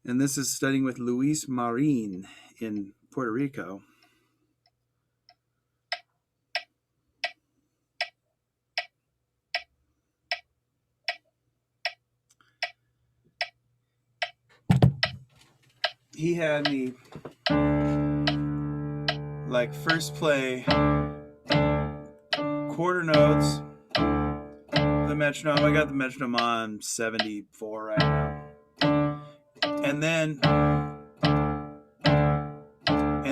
And this is studying with Luis Marin in Puerto Rico. He had me like first play quarter notes, the metronome. I got the metronome on 74 right now. And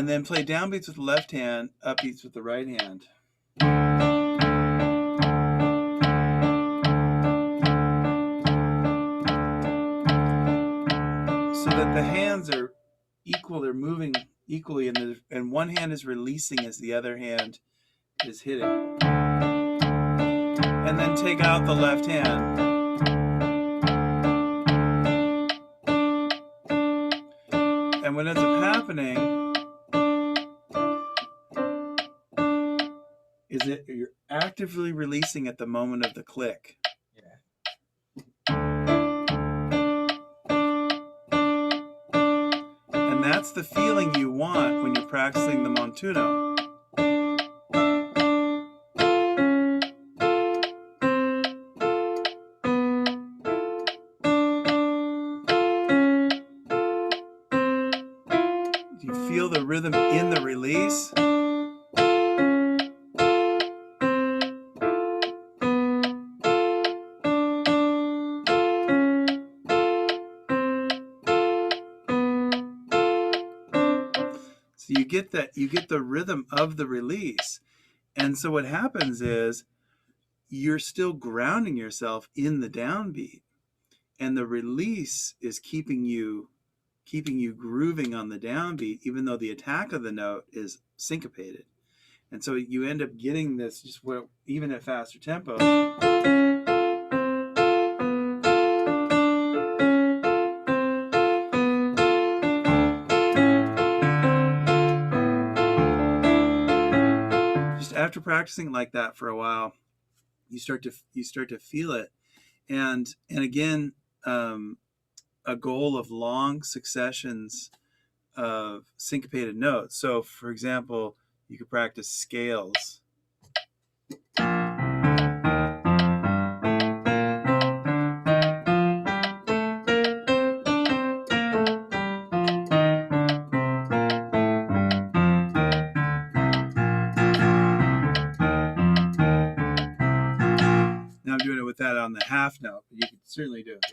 then play downbeats with the left hand, upbeats with the right hand. So that the hands are equal, they're moving equally, and one hand is releasing as the other hand is hitting. And then take out the left hand. And what ends up happening is that you're actively releasing at the moment of the click. And that's the feeling you want when you're practicing the montuno. Do you feel the rhythm in the release? So you get the rhythm of the release. And so what happens is you're still grounding yourself in the downbeat, and the release is keeping you grooving on the downbeat, even though the attack of the note is syncopated. And so you end up getting this just even at faster tempo. Just after practicing like that for a while, you start to feel it. And again, a goal of long successions of syncopated notes. So for example, you could practice scales. Now I'm doing it with that on the half note, but you could certainly do it.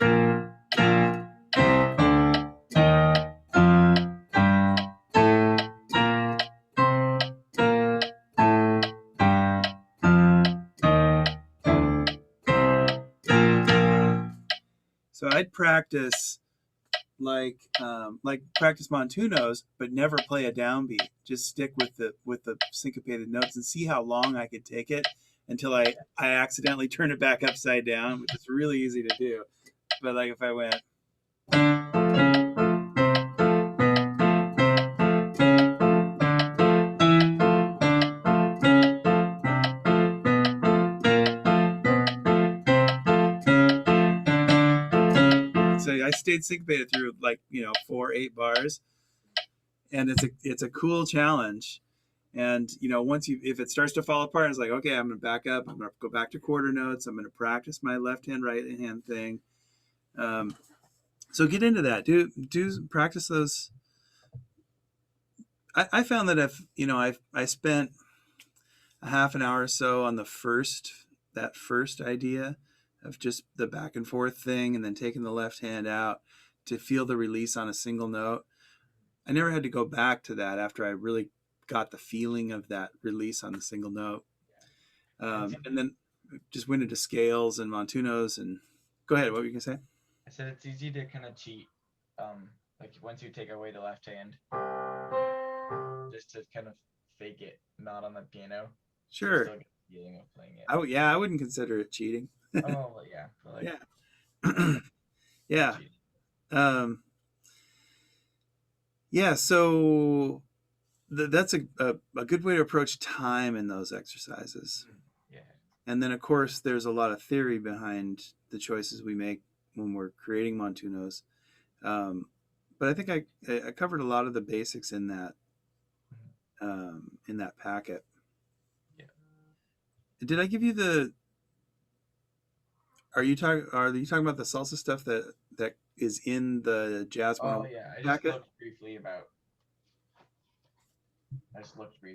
So I'd practice practice montunos, but never play a downbeat. Just stick with the syncopated notes and see how long I could take it until I accidentally turn it back upside down, which is really easy to do. But like if I went. So I stayed syncopated through 4-8 bars, and it's a cool challenge. And once if it starts to fall apart, it's like, okay, I'm gonna back up. I'm gonna go back to quarter notes. I'm gonna practice my left hand, right hand thing. So get into that. Do practice those. I found that if I spent a half an hour or so on that first idea of just the back and forth thing, and then taking the left hand out to feel the release on a single note. I never had to go back to that after I really got the feeling of that release on the single note. And then just went into scales and montunos. And go ahead, what were you gonna say? I said it's easy to kind of cheat, like once you take away the left hand, just to kind of fake it, not on the piano. Sure. So still get the feeling of playing it. I wouldn't consider it cheating. Oh well, yeah, but like, yeah, yeah, yeah. So that's a good way to approach time in those exercises. Yeah. And then of course there's a lot of theory behind the choices we make when we're creating montunos. but I think I covered a lot of the basics Mhm. in that packet. Yeah. Did I give you the? Are you talking about the salsa stuff that is in the Jazz Oh 101 yeah, packet? I just looked briefly.